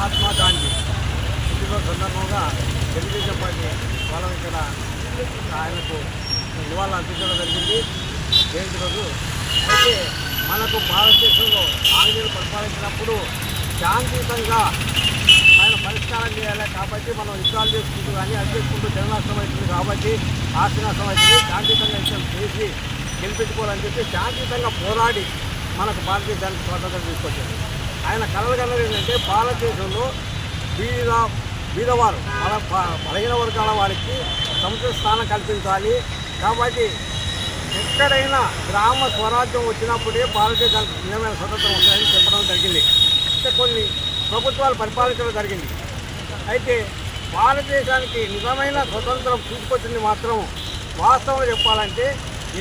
మహాత్మా గాంధీ పుట్టినరోజు సందర్భంగా తెలుగుదేశం పార్టీ వాళ్ళ ఇక్కడ ఆయనకు నివాళులు అర్పించడం జరిగింది జయంతి రోజు. అయితే మనకు భారతదేశంలో ఆంగ్లేయులు పరిపాలించినప్పుడు శాంతియుతంగా ఆయన పరిష్కారం చేయాలి కాబట్టి మనం యుద్ధాలు చేసుకుంటూ కానీ అది చేసుకుంటూ జననాశనం అవుతుంది కాబట్టి ఆస్తి నష్టం అవుతుంది. శాంతియుతంగా యుద్ధం చేసి గెలిపించుకోవాలని చెప్పి శాంతియుతంగా పోరాడి మనకు భారతదేశానికి స్వాతంత్రం తీసుకొచ్చింది. ఆయన కలలు కన్నది ఏంటంటే భారతదేశంలో బీదవారు బలహీన వర్గాల వారికి సముచిత స్థానం కల్పించాలి. కాబట్టి ఎక్కడైనా గ్రామ స్వరాజ్యం వచ్చినప్పుడే భారతదేశానికి నిజమైన స్వతంత్రం వస్తుందని చెప్పడం జరిగింది. అంటే కొన్ని ప్రభుత్వాలు పరిపాలించడం జరిగింది. అయితే భారతదేశానికి నిజమైన స్వతంత్రం తీసుకొచ్చింది మాత్రం వాస్తవంగా చెప్పాలంటే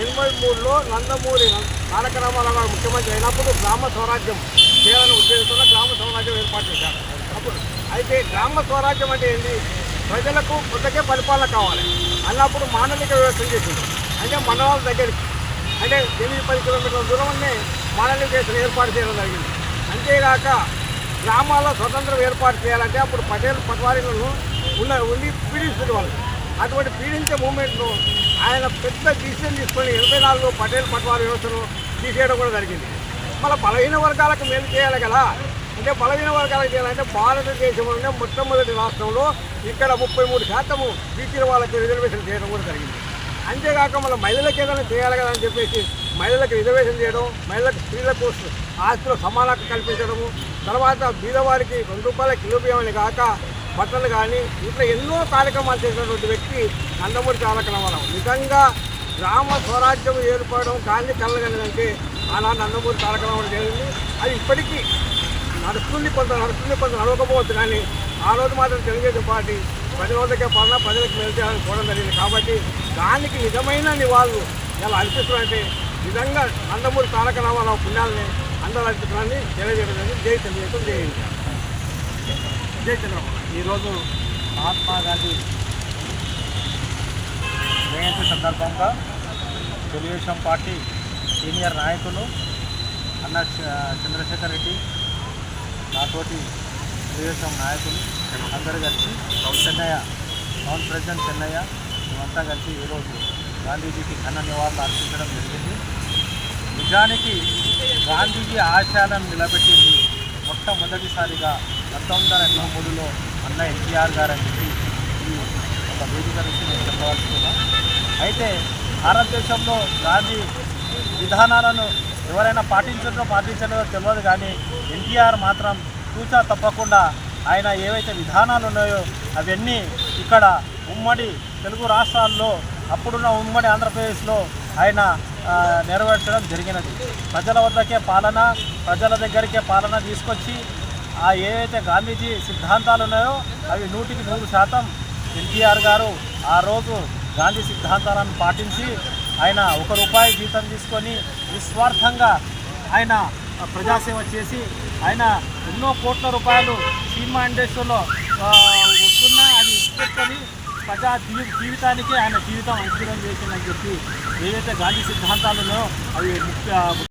83లో నందమూరి తారక రామారావు గారు ముఖ్యమంత్రి అయినప్పుడు గ్రామ స్వరాజ్యం చేయాలని ఉద్దేశంతో గ్రామ స్వరాజ్యం ఏర్పాటు చేశారు. అప్పుడు అయితే గ్రామ స్వరాజ్యం అంటే ఏంటి? ప్రజలకు కొత్తకే పరిపాలన కావాలి అన్నప్పుడు మాండలిక వ్యవస్థ చేసింది. అంటే మండలాల దగ్గరికి అంటే 8-10 కిలోమీటర్ల దూరంలోనే మాండలిక వ్యవస్థను ఏర్పాటు చేయడం జరిగింది. అంతేగాక గ్రామాల్లో స్వతంత్రం ఏర్పాటు చేయాలంటే అప్పుడు పటవారీలను ఉండి పీడిస్తుంది వాళ్ళు. అటువంటి పీడించే మూమెంట్ను ఆయన పెద్ద డిసిషన్ తీసుకొని 84లో పటవారీ వ్యవస్థను తీసేయడం కూడా జరిగింది. మళ్ళీ బలహీన వర్గాలకు మేలు చేయాలి కదా. అంటే బలహీన వర్గాలకు చేయాలంటే భారతదేశంలోనే మొట్టమొదటి రాష్ట్రంలో ఇక్కడ 33% బీసీల వాళ్ళకి రిజర్వేషన్ చేయడం కూడా జరిగింది. అంతేకాక మళ్ళీ మహిళలకు ఏదైనా చేయాలి కదా అని చెప్పేసి మహిళలకు రిజర్వేషన్ చేయడం, మహిళలకు స్త్రీలకు ఆస్తిలో సమానత కల్పించడము, తర్వాత బీదవారికి ₹2 కిలో బియ్యం కాక బట్టలు కానీ ఇట్లా ఎన్నో కార్యక్రమాలు చేసినటువంటి వ్యక్తి నందమూరి తారక రామారావు. నిజంగా గ్రామ స్వరాజ్యం ఏర్పడడం గాంధీ కలగలేదంటే ఆనాడు నందమూరి తారక రామారావు జరిగింది. అది ఇప్పటికీ నడుస్తుంది, కొంత నడవకపోవచ్చు. కానీ ఆ రోజు మాత్రం తెలుగుదేశం పార్టీ ప్రజల వద్దకే పాలన ప్రజలకు మేలు చేయాలని చూడడం జరిగింది. కాబట్టి దానికి నిజమైన నివాళులు ఎలా అనిపిస్తున్నాయంటే నిజంగా నందమూరి తారక రామారావు పుణ్యాలని అందరూ అనిపిస్తున్నారని తెలియజేయడం జరిగింది. జై తెలుగుదేశం, జై ఇండియా, జై చంద్రబాబు. ఈరోజు మహాత్మా గాంధీ జయంతి సందర్భంగా తెలుగుదేశం పార్టీ సీనియర్ నాయకులు అన్న చంద్రశేఖర్ రెడ్డి, నాతోటి తెలుగుదేశం నాయకులు అందరూ కలిసి టౌన్ ప్రెసిడెంట్ చెన్నయ్య మేమంతా కలిసి ఈరోజు గాంధీజీకి ఘన నివాళులు అర్పించడం జరిగింది. నిజానికి గాంధీజీ ఆశయాలను నిలబెట్టింది మొట్టమొదటిసారిగా 1983లో అన్న ఎన్టీఆర్ గారు అని చెప్పి ఈ ఒక వేదిక నుంచి నేను చెప్పవలసిన. అయితే భారతదేశంలో గాంధీ విధానాలను ఎవరైనా పాటించలేదో తెలియదు, కానీ ఎన్టీఆర్ మాత్రం తూచా తప్పకుండా ఆయన ఏవైతే విధానాలు ఉన్నాయో అవన్నీ ఇక్కడ ఉమ్మడి తెలుగు రాష్ట్రాల్లో అప్పుడున్న ఉమ్మడి ఆంధ్రప్రదేశ్లో ఆయన నెరవేర్చడం జరిగినది. ప్రజల వద్దకే పాలన, ప్రజల దగ్గరికే పాలన తీసుకొచ్చి ఆ ఏవైతే గాంధీజీ సిద్ధాంతాలు ఉన్నాయో అవి 100% ఎన్టీఆర్ గారు ఆ రోజు గాంధీ సిద్ధాంతాలను పాటించి ఆయన ₹1 జీతం తీసుకొని నిస్వార్థంగా ఆయన ప్రజాసేవ చేసి ఆయన ఎన్నో కోట్ల రూపాయలు సినిమా ఇండస్ట్రీలో వస్తున్నా అది ఇచ్చుకొని ప్రజా జీవితానికి ఆయన జీవితం అంకితం చేసిందని చెప్పి ఏదైతే గాంధీ సిద్ధాంతాలు ఉన్నాయో అవి ముఖ్య